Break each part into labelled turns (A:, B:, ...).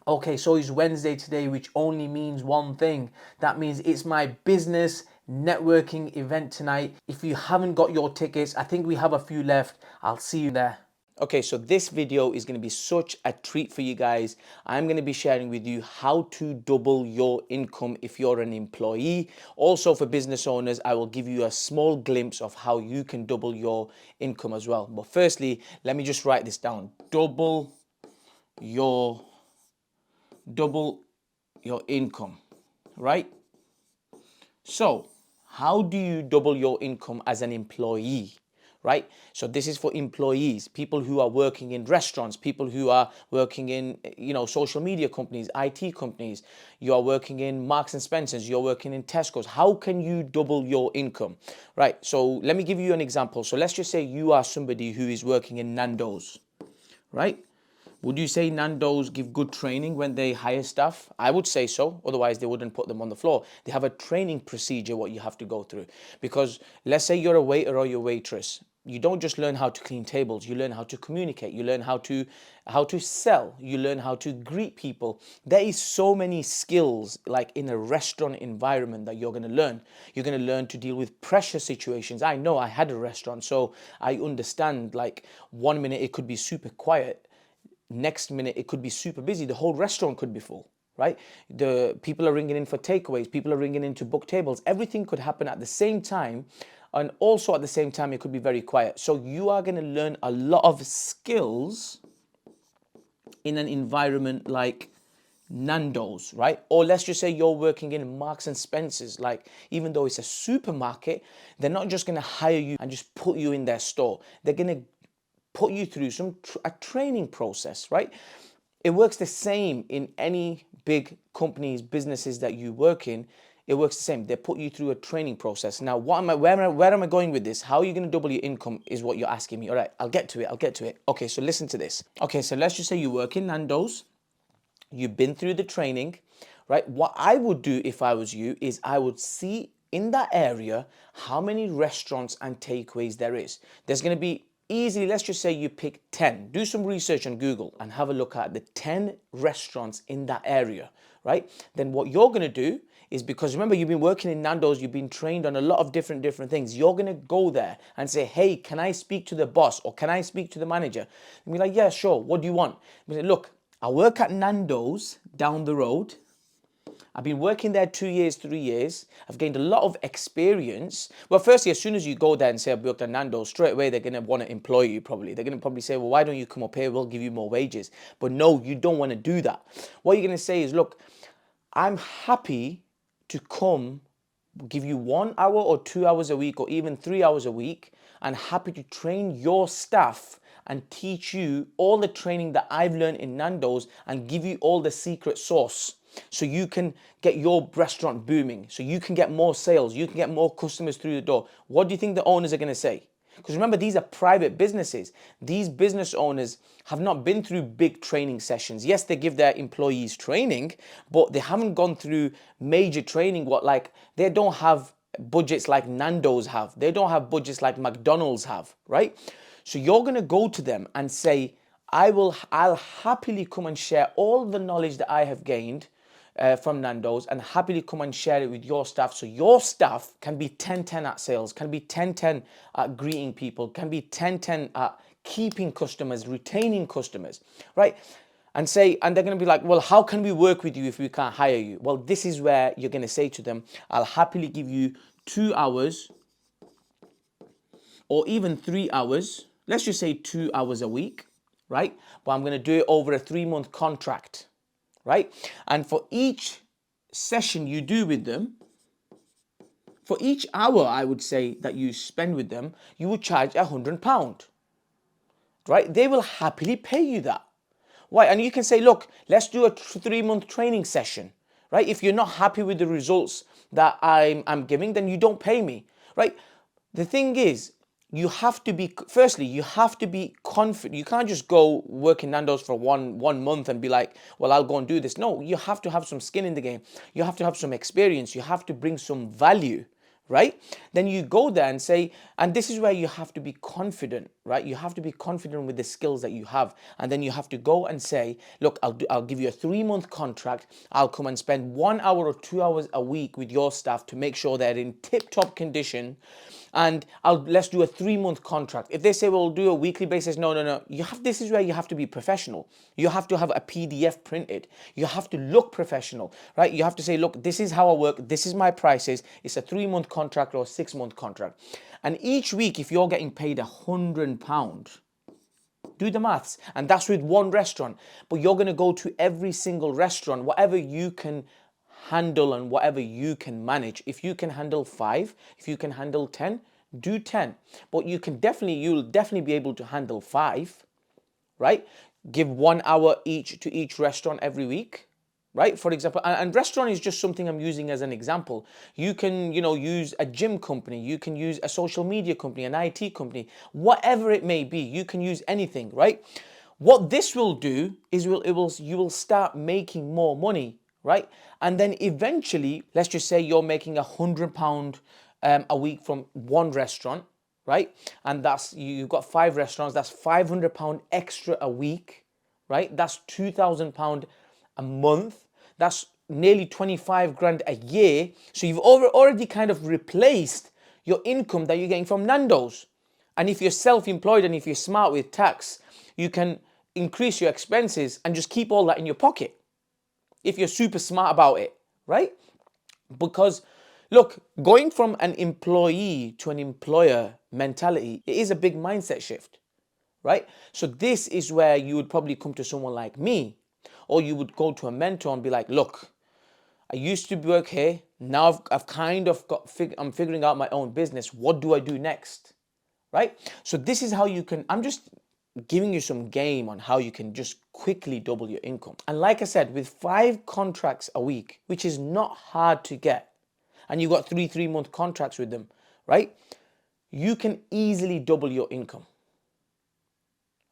A: Okay, so it's Wednesday today, which only means one thing. That means it's my business networking event tonight. If you haven't got your tickets, I think we have a few left. I'll see you there. Okay, so this video is going to be such a treat for you guys. I'm going to be sharing with you how to double your income if you're an employee. Also for business owners, I will give you a small glimpse of how you can double your income as well. But firstly, let me just write this down. Your double your income, right? So, how do you double your income as an employee? Right? So this is for employees, people who are working in restaurants, people who are working in, social media companies, IT companies. You are working in Marks and Spencers, you're working in Tesco's. How can you double your income? Right? So let me give you an example. So let's just say you are somebody who is working in Nando's, right? Would you say Nando's give good training when they hire staff? I would say so. Otherwise, they wouldn't put them on the floor. They have a training procedure what you have to go through. Because let's say you're a waiter or you're a waitress. You don't just learn how to clean tables. You learn how to communicate. You learn how to sell. You learn how to greet people. There is so many skills like in a restaurant environment that you're going to learn. You're going to learn to deal with pressure situations. I know I had a restaurant, so I understand like 1 minute it could be super quiet, next minute it could be super busy, the whole restaurant could be full, right? The people are ringing in for takeaways, people are ringing in to book tables, everything could happen at the same time, and also at the same time it could be very quiet. So you are going to learn a lot of skills in an environment like Nando's, right? Or let's just say you're working in Marks and Spencers. Like, even though it's a supermarket, they're not just going to hire you and just put you in their store. They're going to put you through a training process, right? It works the same in any big companies, businesses that you work in. It works the same. They put you through a training process. Now, where am I going with this? How are you going to double your income is what you're asking me. All right, I'll get to it. Okay, so listen to this. Okay, so let's just say you work in Nando's. You've been through the training, right? What I would do if I was you is I would see in that area how many restaurants and takeaways there is. There's going to be easily, let's just say you pick 10. Do some research on Google and have a look at the 10 restaurants in that area, right? Then what you're going to do is, because remember you've been working in Nando's, you've been trained on a lot of different things. You're going to go there and say, hey, can I speak to the boss or can I speak to the manager? And be like, yeah, sure. What do you want? And say, look, I work at Nando's down the road. I've been working there 2 years, 3 years. I've gained a lot of experience. Well, firstly, as soon as you go there and say I've worked at Nando's, straight away they're going to want to employ you probably. They're going to probably say, well, why don't you come up here? We'll give you more wages. But no, you don't want to do that. What you're going to say is, look, I'm happy to come give you 1 hour or 2 hours a week or even 3 hours a week, and happy to train your staff and teach you all the training that I've learned in Nando's and give you all the secret sauce so you can get your restaurant booming, so you can get more sales, you can get more customers through the door. What do you think the owners are going to say? Because remember, these are private businesses. These business owners have not been through big training sessions. Yes, they give their employees training, but they haven't gone through major training. They don't have budgets like Nando's have. They don't have budgets like McDonald's have, right? So you're going to go to them and say, I'll happily come and share all the knowledge that I have gained from Nando's, and happily come and share it with your staff, so your staff can be 10-10 at sales, can be 10-10 at greeting people, can be 10-10 at keeping customers, retaining customers, right? And they're going to be like, well, how can we work with you if we can't hire you? Well, this is where you're going to say to them, I'll happily give you 2 hours or even 3 hours. Let's just say 2 hours a week, right? But I'm going to do it over a 3-month contract, right? And for each session you do with them, for each hour, I would say, that you spend with them, you would charge £100, right? They will happily pay you that. Why? And you can say, look, let's do a 3-month training session, right? If you're not happy with the results that I'm giving, then you don't pay me, right? The thing is, you have to be confident. You can't just go work in Nando's for one month and be like, well, I'll go and do this. No, you have to have some skin in the game. You have to have some experience. You have to bring some value, right? Then you go there and say, and this is where you have to be confident, right? You have to be confident with the skills that you have. And then you have to go and say, look, I'll give you a 3-month contract. I'll come and spend 1 hour or 2 hours a week with your staff to make sure they're in tip-top condition. And let's do a 3-month contract. If they say, well, we'll do a weekly basis, no. This is where you have to be professional. You have to have a PDF printed. You have to look professional, right? You have to say, look, this is how I work. This is my prices. It's a 3-month contract or a 6-month contract. And each week, if you're getting paid £100, do the maths. And that's with one restaurant. But you're going to go to every single restaurant, whatever you can handle and whatever you can manage. If you can handle 5, if you can handle 10, do 10. But you'll definitely be able to handle 5, right? Give 1 hour each to each restaurant every week, right? For example, and restaurant is just something I'm using as an example. You can, use a gym company. You can use a social media company, an IT company, whatever it may be. You can use anything, right? What this will do is you will start making more money, right? And then eventually, let's just say you're making £100 a week from one restaurant, right? And you've got 5 restaurants. That's £500 extra a week, right? That's £2,000 a month. That's nearly 25 grand a year. So you've already kind of replaced your income that you're getting from Nando's. And if you're self-employed and if you're smart with tax, you can increase your expenses and just keep all that in your pocket if you're super smart about it, right? Because look, going from an employee to an employer mentality, it is a big mindset shift, right? So this is where you would probably come to someone like me, or you would go to a mentor and be like, look, I used to work here. Now I've kind of I'm figuring out my own business. What do I do next, right? So this is how you can, I'm just giving you some game on how you can just quickly double your income. And like I said, with 5 contracts a week, which is not hard to get, and you've got 3-month contracts with them, right? You can easily double your income,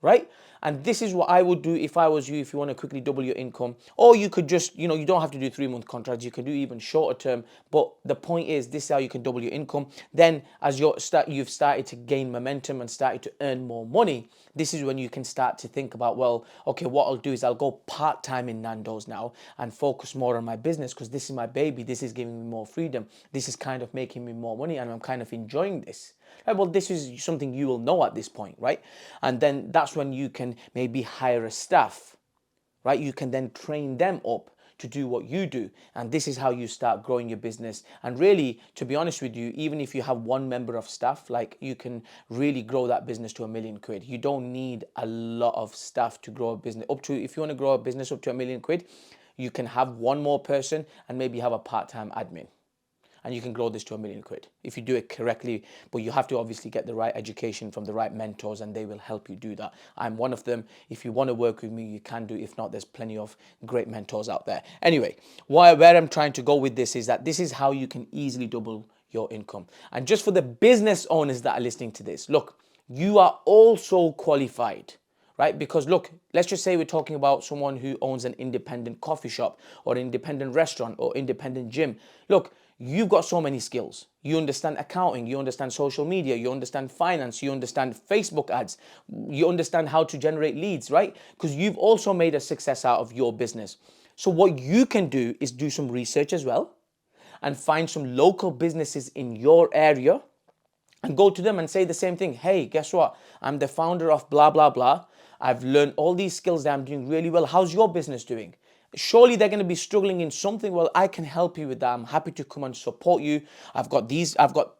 A: right? And this is what I would do if I was you, if you want to quickly double your income. Or you could just, you don't have to do 3-month contracts. You can do even shorter term. But the point is, this is how you can double your income. Then as you've started to gain momentum and started to earn more money, this is when you can start to think about, well, okay, what I'll do is I'll go part-time in Nando's now and focus more on my business because this is my baby. This is giving me more freedom. This is kind of making me more money and I'm kind of enjoying this. Right, well, this is something you will know at this point, right? And then that's when you can maybe hire a staff, right? You can then train them up to do what you do. And this is how you start growing your business. And really, to be honest with you, even if you have 1 member of staff, like you can really grow that business to £1 million. You don't need a lot of staff to grow a business if you want to grow a business up to £1 million, you can have 1 more person and maybe have a part-time admin. And you can grow this to £1 million if you do it correctly. But you have to obviously get the right education from the right mentors and they will help you do that. I'm one of them. If you want to work with me, you can do. If not, there's plenty of great mentors out there. Anyway, where I'm trying to go with this is that this is how you can easily double your income. And just for the business owners that are listening to this, look, you are also qualified, right? Because look, let's just say we're talking about someone who owns an independent coffee shop or an independent restaurant or independent gym. Look, you've got so many skills. You understand accounting, you understand social media, you understand finance, you understand Facebook ads, you understand how to generate leads, right? Because you've also made a success out of your business. So what you can do is do some research as well and find some local businesses in your area and go to them and say the same thing. Hey, guess what? I'm the founder of blah, blah, blah. I've learned all these skills that I'm doing really well. How's your business doing? Surely they're going to be struggling in something. Well, I can help you with that. I'm happy to come and support you. I've got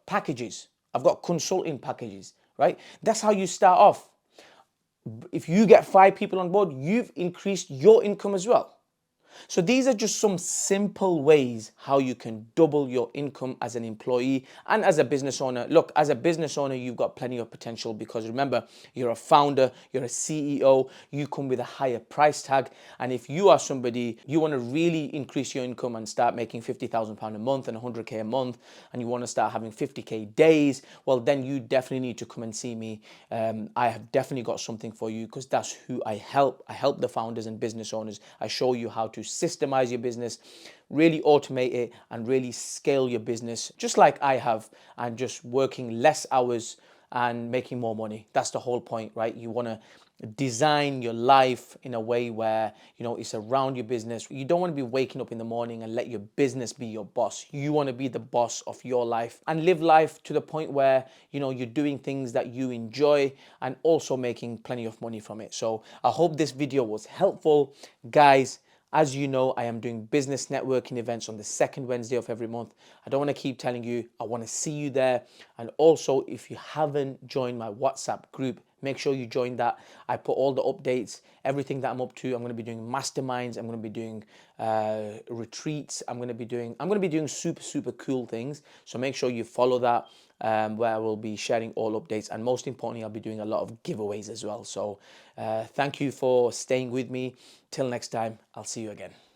A: packages. I've got consulting packages, right? That's how you start off. If you get 5 people on board, you've increased your income as well. So these are just some simple ways how you can double your income as an employee and as a business owner. Look, as a business owner, you've got plenty of potential because remember, you're a founder, you're a CEO, you come with a higher price tag. And if you are somebody, you want to really increase your income and start making £50,000 a month and 100K a month, and you want to start having 50K days, well, then you definitely need to come and see me. I have definitely got something for you because that's who I help. I help the founders and business owners. I show you how to to systemize your business, really automate it, and really scale your business, just like I have, and just working less hours and making more money. That's the whole point, right? You want to design your life in a way where, you know, it's around your business. You don't want to be waking up in the morning and let your business be your boss. You want to be the boss of your life and live life to the point where, you know, you're doing things that you enjoy and also making plenty of money from it. So I hope this video was helpful, guys. As you know, I am doing business networking events on the second Wednesday of every month. I don't want to keep telling you, I want to see you there. And also, if you haven't joined my WhatsApp group, make sure you join that. I put all the updates, everything that I'm up to. I'm going to be doing masterminds. I'm going to be doing retreats. I'm going to be doing super cool things. So make sure you follow that, where I will be sharing all updates, and most importantly, I'll be doing a lot of giveaways as well. So thank you for staying with me. Till next time, I'll see you again.